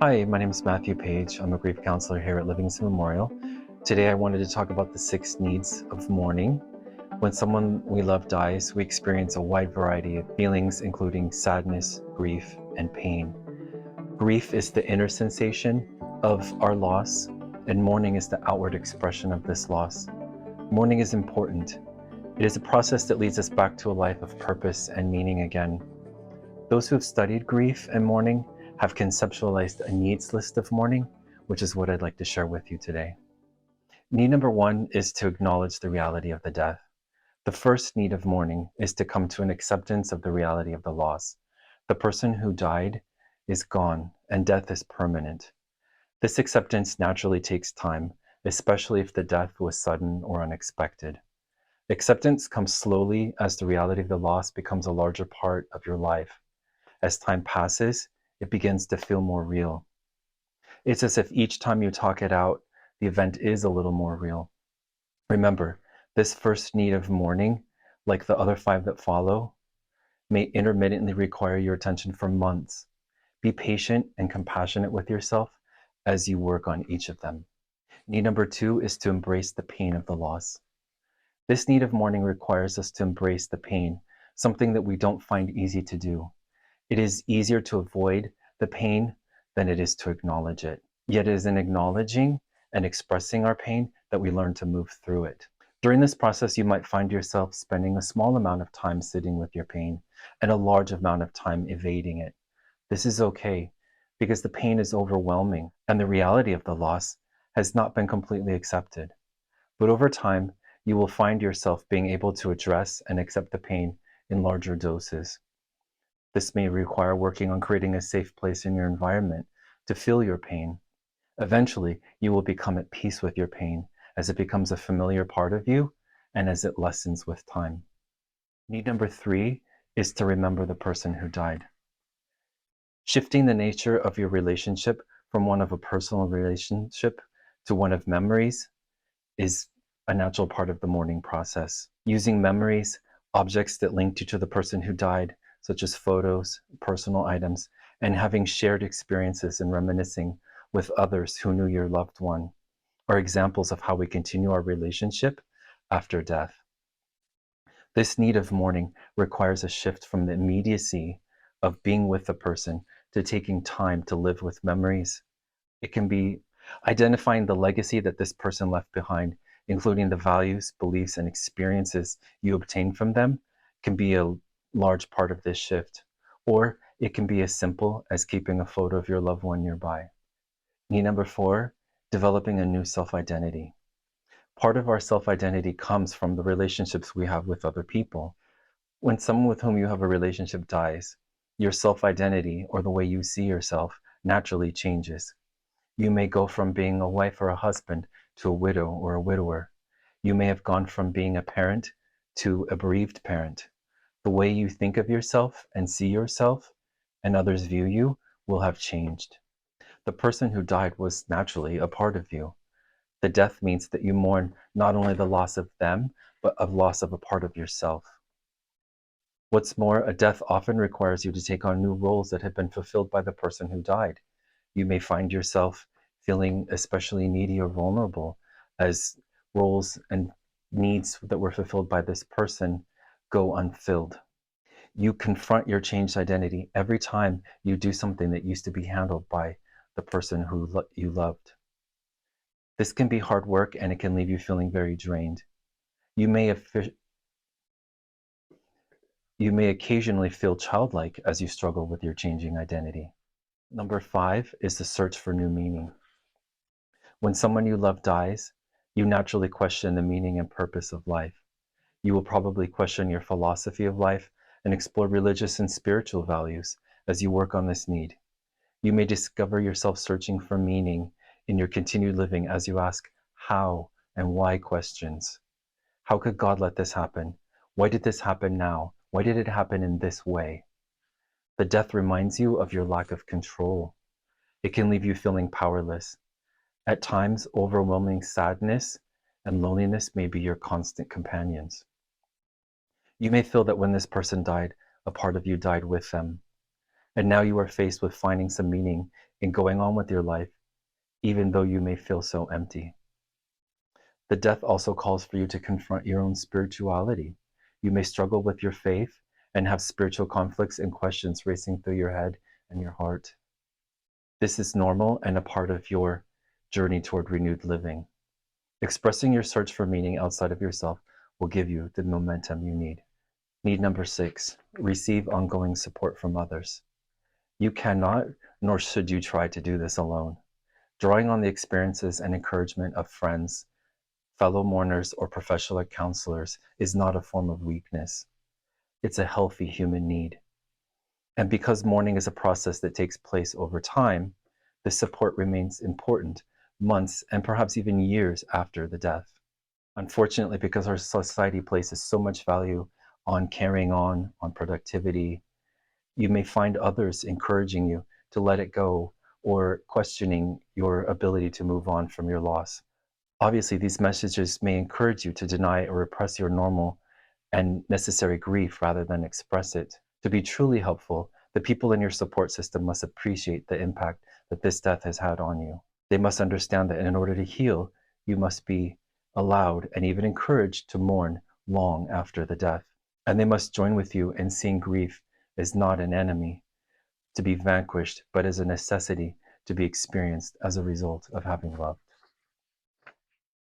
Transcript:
Hi, my name is Matthew Page. I'm a grief counselor here at Livingston Memorial. Today I wanted to talk about the 6 needs of mourning. When someone we love dies, we experience a wide variety of feelings, including sadness, grief, and pain. Grief is the inner sensation of our loss, and mourning is the outward expression of this loss. Mourning is important. It is a process that leads us back to a life of purpose and meaning again. Those who have studied grief and mourning have conceptualized a needs list of mourning, which is what I'd like to share with you today. Need number 1 is to acknowledge the reality of the death. The first need of mourning is to come to an acceptance of the reality of the loss. The person who died is gone, and death is permanent. This acceptance naturally takes time, especially if the death was sudden or unexpected. Acceptance comes slowly as the reality of the loss becomes a larger part of your life. As time passes, it begins to feel more real. It's as if each time you talk it out, the event is a little more real. Remember, this first need of mourning, like the other 5 that follow, may intermittently require your attention for months. Be patient and compassionate with yourself as you work on each of them. Need number 2 is to embrace the pain of the loss. This need of mourning requires us to embrace the pain, something that we don't find easy to do. It is easier to avoid the pain than it is to acknowledge it. Yet it is in acknowledging and expressing our pain that we learn to move through it. During this process, you might find yourself spending a small amount of time sitting with your pain and a large amount of time evading it. This is okay because the pain is overwhelming and the reality of the loss has not been completely accepted. But over time, you will find yourself being able to address and accept the pain in larger doses. This may require working on creating a safe place in your environment to feel your pain. Eventually, you will become at peace with your pain as it becomes a familiar part of you and as it lessens with time. Need number 3 is to remember the person who died. Shifting the nature of your relationship from one of a personal relationship to one of memories is a natural part of the mourning process. Using memories, objects that linked you to the person who died, such as photos, personal items, and having shared experiences and reminiscing with others who knew your loved one, are examples of how we continue our relationship after death. This need of mourning requires a shift from the immediacy of being with the person to taking time to live with memories. It can be identifying the legacy that this person left behind, including the values, beliefs, and experiences you obtained from them, can be a large part of this shift. Or it can be as simple as keeping a photo of your loved one nearby. Need number 4, developing a new self-identity. Part of our self-identity comes from the relationships we have with other people. When someone with whom you have a relationship dies, your self-identity, or the way you see yourself, naturally changes. You may go from being a wife or a husband to a widow or a widower. You may have gone from being a parent to a bereaved parent. The way you think of yourself and see yourself and others view you will have changed. The person who died was naturally a part of you. The death means that you mourn not only the loss of them, but of loss of a part of yourself. What's more, a death often requires you to take on new roles that have been fulfilled by the person who died. You may find yourself feeling especially needy or vulnerable as roles and needs that were fulfilled by this person go unfilled. You confront your changed identity every time you do something that used to be handled by the person who you loved. This can be hard work and it can leave you feeling very drained. You may occasionally feel childlike as you struggle with your changing identity. Number 5 is the search for new meaning. When someone you love dies, you naturally question the meaning and purpose of life. You will probably question your philosophy of life and explore religious and spiritual values as you work on this need. You may discover yourself searching for meaning in your continued living as you ask how and why questions. How could God let this happen? Why did this happen now? Why did it happen in this way? The death reminds you of your lack of control. It can leave you feeling powerless. At times, overwhelming sadness and loneliness may be your constant companions. You may feel that when this person died, a part of you died with them. And now you are faced with finding some meaning in going on with your life, even though you may feel so empty. The death also calls for you to confront your own spirituality. You may struggle with your faith and have spiritual conflicts and questions racing through your head and your heart. This is normal and a part of your journey toward renewed living. Expressing your search for meaning outside of yourself will give you the momentum you need. Need number 6, receive ongoing support from others. You cannot, nor should you try to do this alone. Drawing on the experiences and encouragement of friends, fellow mourners, or professional counselors is not a form of weakness. It's a healthy human need. And because mourning is a process that takes place over time, the support remains important months and perhaps even years after the death. Unfortunately, because our society places so much value on carrying on productivity, you may find others encouraging you to let it go or questioning your ability to move on from your loss. Obviously, these messages may encourage you to deny or repress your normal and necessary grief rather than express it. To be truly helpful, the people in your support system must appreciate the impact that this death has had on you. They must understand that in order to heal, you must be allowed and even encouraged to mourn long after the death. And they must join with you in seeing grief as not an enemy to be vanquished, but as a necessity to be experienced as a result of having loved.